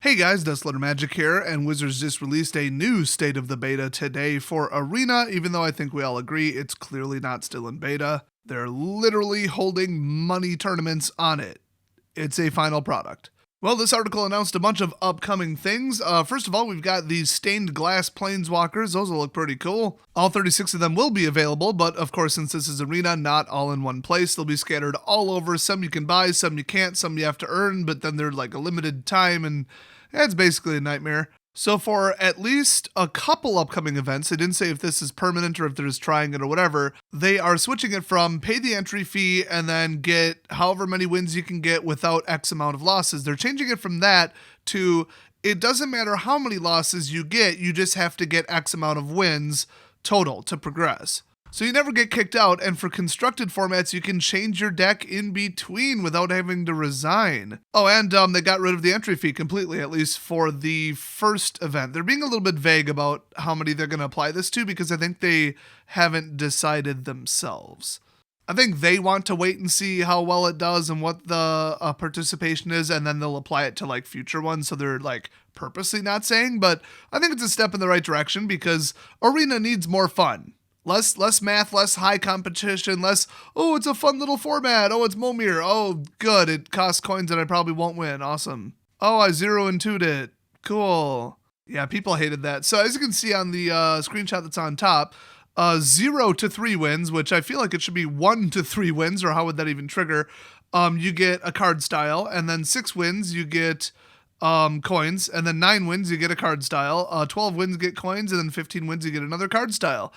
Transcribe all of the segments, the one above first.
Hey guys, Dustletter Magic here, and Wizards just released a new state of the beta today for Arena, even though I think we all agree it's clearly not still in beta. They're literally holding money tournaments on it. It's a final product. Well, this article announced a bunch of upcoming things. First of all, we've got these stained glass Planeswalkers. Those will look pretty cool. All 36 of them will be available, but of course, since this is Arena, not all in one place. They'll be scattered all over. Some you can buy, some you can't, some you have to earn, but then they're like a limited time, and it's basically a nightmare. So for at least a couple upcoming events, they didn't say if this is permanent or if they're just trying it or whatever, they are switching it from pay the entry fee and then get however many wins you can get without X amount of losses. They're changing it from that to it doesn't matter how many losses you get, you just have to get X amount of wins total to progress. So you never get kicked out, and for constructed formats, you can change your deck in between without having to resign. Oh, and they got rid of the entry fee completely, at least for the first event. They're being a little bit vague about how many they're going to apply this to because I think they haven't decided themselves. I think they want to wait and see how well it does and what the participation is, and then they'll apply it to like future ones. So they're like purposely not saying, but I think it's a step in the right direction because Arena needs more fun. Less math, less high competition, less, oh, it's a fun little format. Oh, it's Momir. Oh, good. It costs coins that I probably won't win. Awesome. Oh, I 0 and 2'd it. Cool. Yeah, people hated that. So as you can see on the screenshot that's on top, 0 to 3 wins, which I feel like it should be 1 to 3 wins, or how would that even trigger? You get a card style, and then 6 wins, you get coins, and then 9 wins, you get a card style. 12 wins, get coins, and then 15 wins, you get another card style.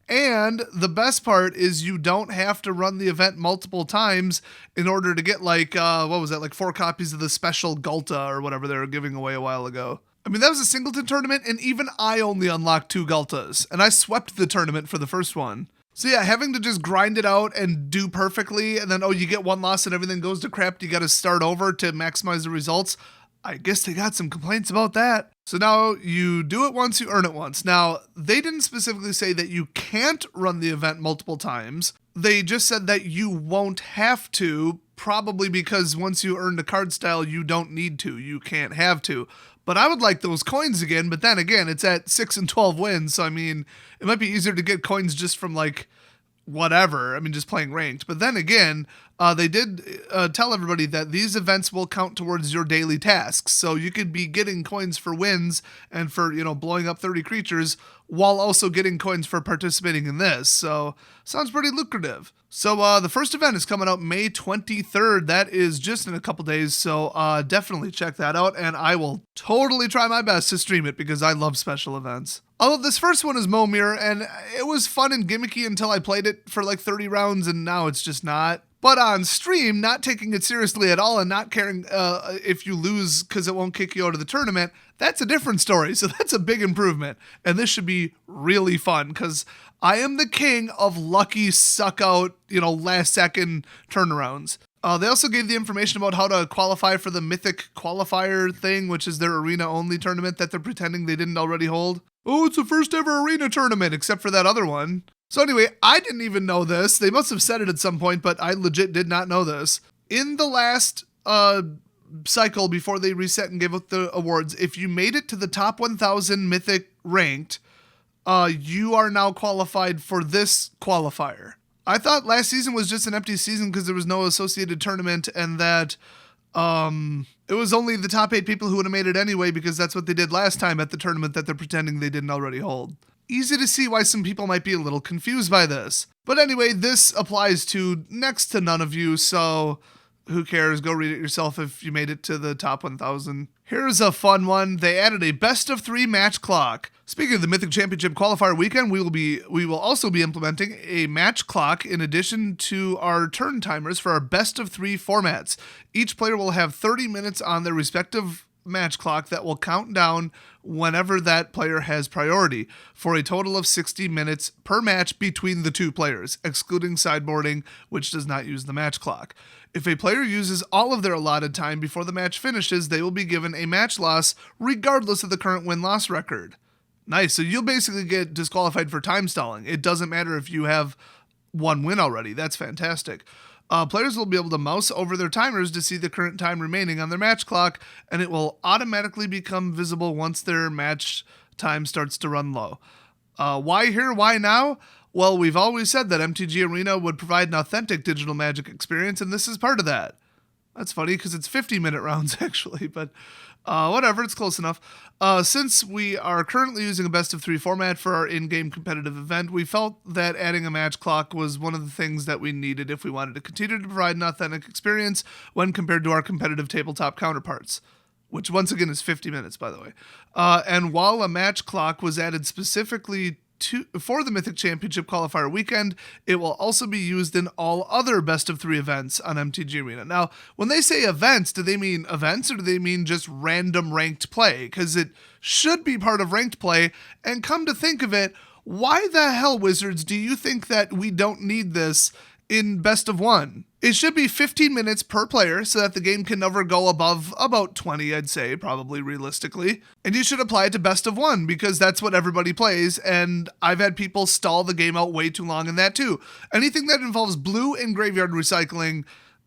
And the best part is you don't have to run the event multiple times in order to get like, 4 copies of the special Gulta or whatever they were giving away a while ago. I mean, that was a singleton tournament, and even I only unlocked 2 Gultas, and I swept the tournament for the first one. So yeah, having to just grind it out and do perfectly, and then, you get one loss and everything goes to crap, you gotta start over to maximize the results. I guess they got some complaints about that. So now you do it once, you earn it once. Now, they didn't specifically say that you can't run the event multiple times. They just said that you won't have to, probably because once you earned a card style, you don't need to. You can't have to. But I would like those coins again, but then again, it's at 6 and 12 wins, so I mean, it might be easier to get coins just from like whatever, just playing ranked. But then again, they did tell everybody that these events will count towards your daily tasks. So you could be getting coins for wins and for, blowing up 30 creatures while also getting coins for participating in this. So sounds pretty lucrative. So the first event is coming out May 23rd. That is just in a couple days. So definitely check that out. And I will totally try my best to stream it because I love special events. Although this first one is Momir, and it was fun and gimmicky until I played it for like 30 rounds, and now it's just not. But on stream, not taking it seriously at all and not caring if you lose because it won't kick you out of the tournament, that's a different story. So that's a big improvement. And this should be really fun because I am the king of lucky suck out, last second turnarounds. They also gave the information about how to qualify for the Mythic qualifier thing, which is their arena only tournament that they're pretending they didn't already hold. Oh, it's the first ever arena tournament, except for that other one. So anyway, I didn't even know this. They must have said it at some point, but I legit did not know this. In the last cycle before they reset and gave out the awards, if you made it to the top 1,000 Mythic ranked, you are now qualified for this qualifier. I thought last season was just an empty season because there was no associated tournament and that it was only the top 8 people who would have made it anyway because that's what they did last time at the tournament that they're pretending they didn't already hold. Easy to see why some people might be a little confused by this. But anyway, this applies to next to none of you, so who cares? Go read it yourself if you made it to the top 1,000. Here's a fun one. They added a best of 3 match clock. Speaking of the Mythic Championship qualifier weekend, we will also be implementing a match clock in addition to our turn timers for our best of 3 formats. Each player will have 30 minutes on their respective match clock that will count down whenever that player has priority for a total of 60 minutes per match between the 2 players, excluding sideboarding, which does not use the match clock. If a player uses all of their allotted time before the match finishes, they will be given a match loss regardless of the current win-loss record. Nice. So you'll basically get disqualified for time stalling. It doesn't matter if you have 1 win already. That's fantastic. Players will be able to mouse over their timers to see the current time remaining on their match clock, and it will automatically become visible once their match time starts to run low. Why here? Why now? Well, we've always said that MTG Arena would provide an authentic digital Magic experience, and this is part of that. That's funny because it's 50-minute rounds, actually, but whatever, it's close enough. Since we are currently using a best-of-3 format for our in-game competitive event, we felt that adding a match clock was one of the things that we needed if we wanted to continue to provide an authentic experience when compared to our competitive tabletop counterparts, which once again is 50 minutes, by the way. And while a match clock was added specifically for the Mythic Championship Qualifier weekend, it will also be used in all other best-of-3 events on MTG Arena. Now, when they say events, do they mean events or do they mean just random ranked play? Because it should be part of ranked play, and come to think of it, why the hell, Wizards, do you think that we don't need this in best of 1? It should be 15 minutes per player so that the game can never go above about 20, I'd say, probably realistically. And you should apply it to best of 1 because that's what everybody plays, and I've had people stall the game out way too long in that too. Anything that involves blue and graveyard recycling,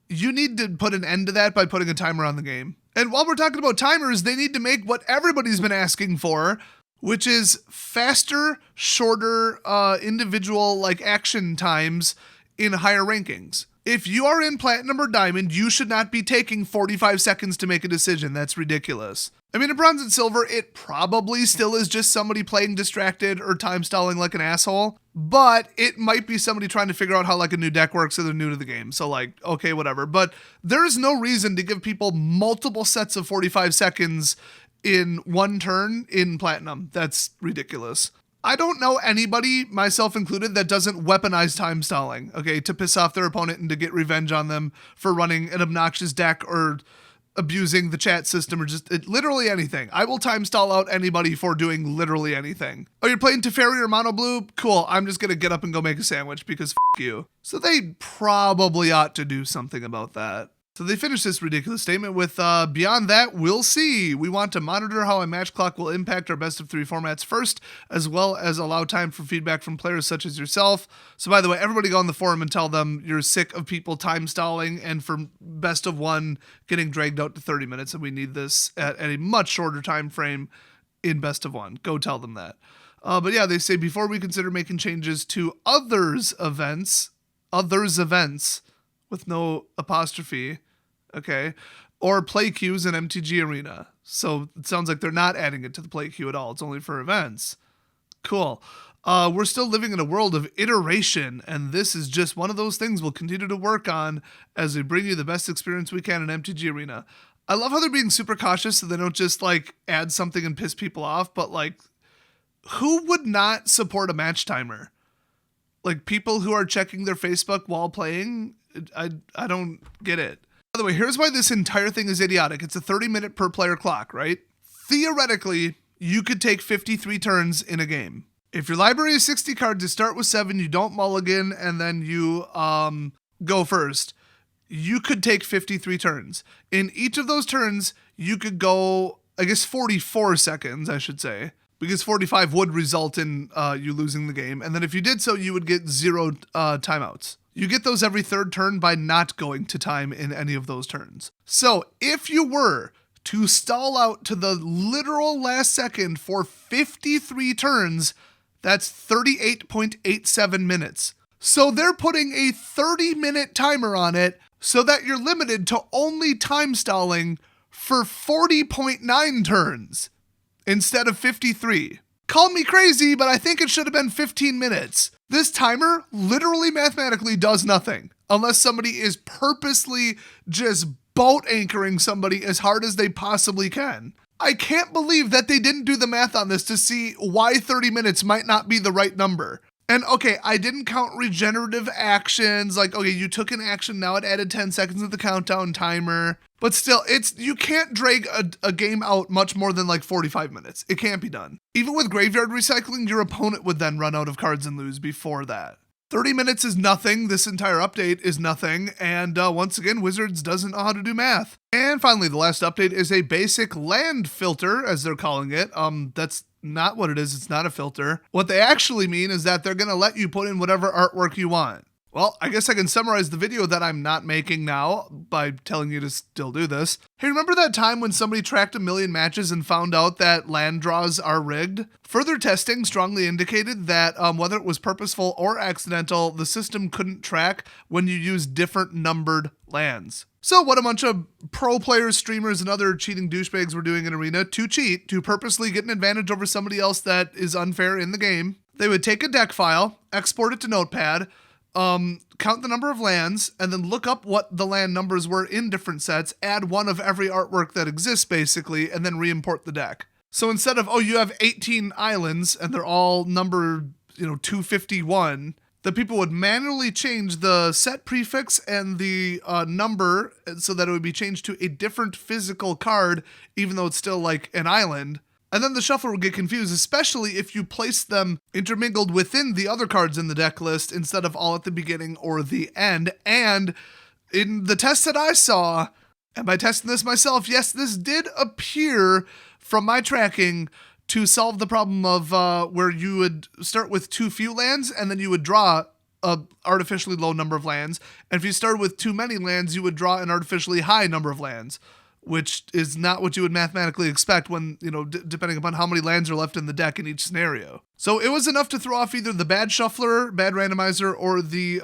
you need to put an end to that by putting a timer on the game. And while we're talking about timers, they need to make what everybody's been asking for, which is faster, shorter, individual action times in higher rankings. If you are in Platinum or Diamond, you should not be taking 45 seconds to make a decision. That's ridiculous. I mean, in Bronze and Silver, it probably still is just somebody playing distracted or time stalling like an asshole, but it might be somebody trying to figure out how a new deck works or they're new to the game. So okay, whatever. But there's no reason to give people multiple sets of 45 seconds in one turn in Platinum. That's ridiculous. I don't know anybody, myself included, that doesn't weaponize time stalling, okay, to piss off their opponent and to get revenge on them for running an obnoxious deck or abusing the chat system or just literally anything. I will time stall out anybody for doing literally anything. Oh, you're playing Teferi or Mono Blue? Cool, I'm just going to get up and go make a sandwich because you. So they probably ought to do something about that. So they finish this ridiculous statement with, beyond that, we'll see. We want to monitor how a match clock will impact our best of 3 formats first, as well as allow time for feedback from players such as yourself. So by the way, everybody go on the forum and tell them you're sick of people time stalling and for best of 1 getting dragged out to 30 minutes, and we need this at a much shorter time frame in best of 1. Go tell them that. But yeah, they say before we consider making changes to others events with no apostrophe, okay, or play queues in MTG Arena. So it sounds like they're not adding it to the play queue at all. It's only for events. Cool. We're still living in a world of iteration, and this is just one of those things we'll continue to work on as we bring you the best experience we can in MTG Arena. I love how they're being super cautious so they don't just add something and piss people off, but who would not support a match timer? People who are checking their Facebook while playing? I don't get it. By the way, here's why this entire thing is idiotic. It's a 30-minute per player clock, right? Theoretically, you could take 53 turns in a game. If your library is 60 cards, you start with 7, you don't mulligan, and then you go first. You could take 53 turns. In each of those turns, you could go, 44 seconds, I should say, because 45 would result in you losing the game. And then if you did so, you would get 0 timeouts. You get those every third turn by not going to time in any of those turns. So if you were to stall out to the literal last second for 53 turns, that's 38.87 minutes. So they're putting a 30-minute timer on it so that you're limited to only time stalling for 40.9 turns instead of 53. Call me crazy, but I think it should have been 15 minutes. This timer literally mathematically does nothing unless somebody is purposely just boat anchoring somebody as hard as they possibly can. I can't believe that they didn't do the math on this to see why 30 minutes might not be the right number. And okay, I didn't count regenerative actions, okay, you took an action, now it added 10 seconds of the countdown timer. But still, you can't drag a game out much more than 45 minutes. It can't be done. Even with graveyard recycling, your opponent would then run out of cards and lose before that. 30 minutes is nothing. This entire update is nothing. And once again, Wizards doesn't know how to do math. And finally, the last update is a basic land filter, as they're calling it. That's not what it is. It's not a filter. What they actually mean is that they're going to let you put in whatever artwork you want. Well, I guess I can summarize the video that I'm not making now by telling you to still do this. Hey, remember that time when somebody tracked 1 million matches and found out that land draws are rigged? Further testing strongly indicated that whether it was purposeful or accidental, the system couldn't track when you use different numbered lands. So what a bunch of pro players, streamers, and other cheating douchebags were doing in Arena to cheat, to purposely get an advantage over somebody else that is unfair in the game, they would take a deck file, export it to Notepad, count the number of lands, and then look up what the land numbers were in different sets, add one of every artwork that exists basically, and then re-import the deck. So instead of, oh, you have 18 islands and they're all numbered, 251, the people would manually change the set prefix and the number so that it would be changed to a different physical card, even though it's still like an island. And then the shuffler would get confused, especially if you place them intermingled within the other cards in the deck list instead of all at the beginning or the end. And in the test that I saw, and by testing this myself, yes, this did appear from my tracking to solve the problem of where you would start with too few lands and then you would draw a artificially low number of lands. And if you started with too many lands, you would draw an artificially high number of lands, which is not what you would mathematically expect when, depending upon how many lands are left in the deck in each scenario. So it was enough to throw off either the bad shuffler, bad randomizer, or the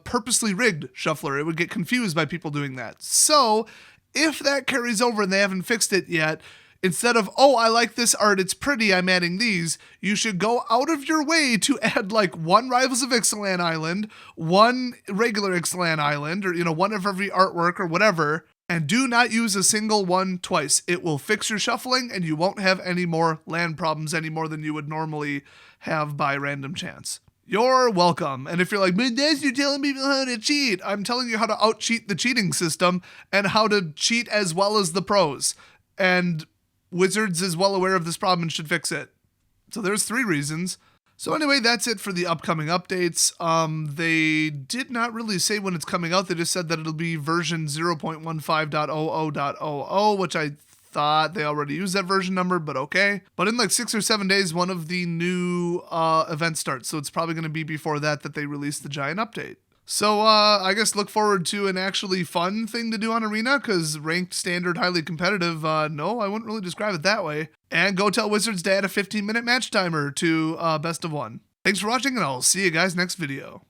purposely rigged shuffler. It would get confused by people doing that. So if that carries over and they haven't fixed it yet, instead of, oh, I like this art, it's pretty, I'm adding these, you should go out of your way to add like one Rivals of Ixalan island, one regular Ixalan island, or, one of every artwork or whatever, and do not use a single one twice. It will fix your shuffling and you won't have any more land problems any more than you would normally have by random chance. You're welcome. And if you're like, but Des, you're telling people how to cheat, I'm telling you how to out-cheat the cheating system and how to cheat as well as the pros. And Wizards is well aware of this problem and should fix it. So there's 3 reasons. So anyway, that's it for the upcoming updates. They did not really say when it's coming out. They just said that it'll be version 0.15.00.00, which I thought they already used that version number, but okay. But in like 6 or 7 days, one of the new events starts. So it's probably going to be before that they release the giant update. So I guess look forward to an actually fun thing to do on Arena, because ranked, standard, highly competitive, no, I wouldn't really describe it that way. And go tell Wizards to add a 15-minute match timer to best of 1. Thanks for watching, and I'll see you guys next video.